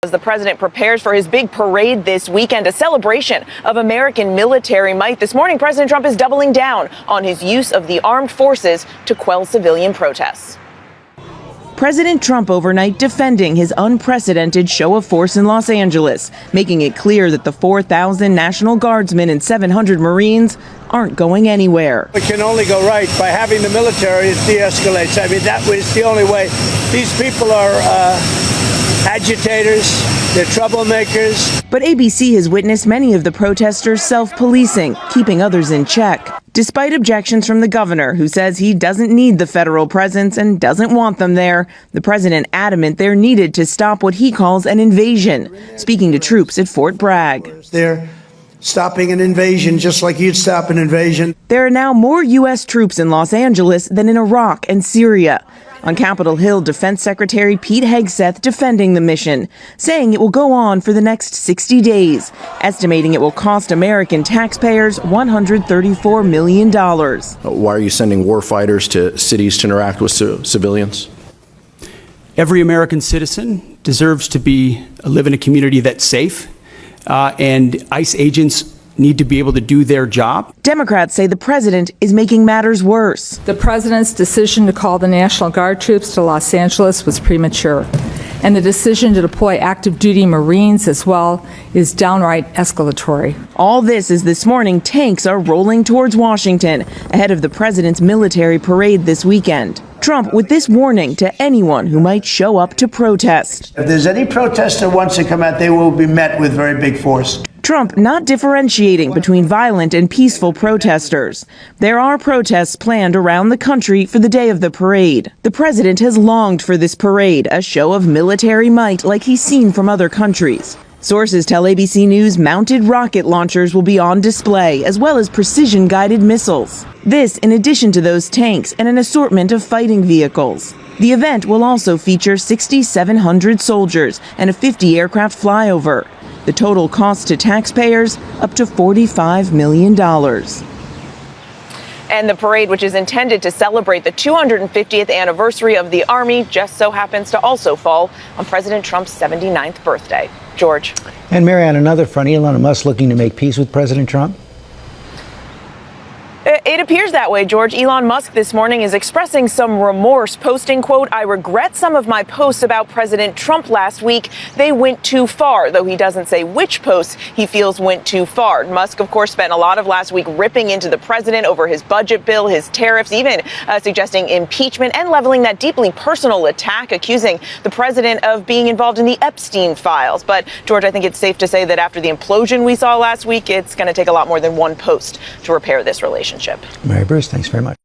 As the president prepares for his big parade this weekend, a celebration of American military might. This morning, President Trump is doubling down on his use of the armed forces to quell civilian protests. President Trump overnight defending his unprecedented show of force in Los Angeles, making it clear that the 4,000 National Guardsmen and 700 Marines aren't going anywhere. It can only go right by having the military. It de-escalates. I mean, that was the only way. These people are agitators, they're troublemakers. But ABC has witnessed many of the protesters self-policing, keeping others in check. Despite objections from the governor, who says he doesn't need the federal presence and doesn't want them there, the president adamant they're needed to stop what he calls an invasion, speaking to troops at Fort Bragg. They're stopping an invasion just like you'd stop an invasion. There are now more U.S. troops in Los Angeles than in Iraq and Syria. On Capitol Hill, Defense Secretary Pete Hegseth defending the mission, saying it will go on for the next 60 days, estimating it will cost American taxpayers $134 million. Why are you sending war fighters to cities to interact with civilians? Every American citizen deserves to live in a community that's safe, and ICE agents need to be able to do their job. Democrats say the president is making matters worse. The president's decision to call the National Guard troops to Los Angeles was premature, and the decision to deploy active duty Marines as well is downright escalatory. All this as this morning tanks are rolling towards Washington ahead of the president's military parade this weekend. Trump with this warning to anyone who might show up to protest. If there's any protester wants to come out, they will be met with very big force. Trump not differentiating between violent and peaceful protesters. There are protests planned around the country for the day of the parade. The president has longed for this parade, a show of military might like he's seen from other countries. Sources tell ABC News mounted rocket launchers will be on display, as well as precision-guided missiles. This in addition to those tanks and an assortment of fighting vehicles. The event will also feature 6,700 soldiers and a 50-aircraft flyover. The total cost to taxpayers up to $45 million. And the parade, which is intended to celebrate the 250th anniversary of the Army, just so happens to also fall on President Trump's 79th birthday. George. And Mary, on another front, Elon Musk looking to make peace with President Trump? It appears that way, George. Elon Musk this morning is expressing some remorse, posting, quote, "I regret some of my posts about President Trump last week. They went too far," though he doesn't say which posts he feels went too far. Musk, of course, spent a lot of last week ripping into the president over his budget bill, his tariffs, even suggesting impeachment and leveling that deeply personal attack, accusing the president of being involved in the Epstein files. But, George, I think it's safe to say that after the implosion we saw last week, it's going to take a lot more than one post to repair this relationship. Mary Bruce, thanks very much.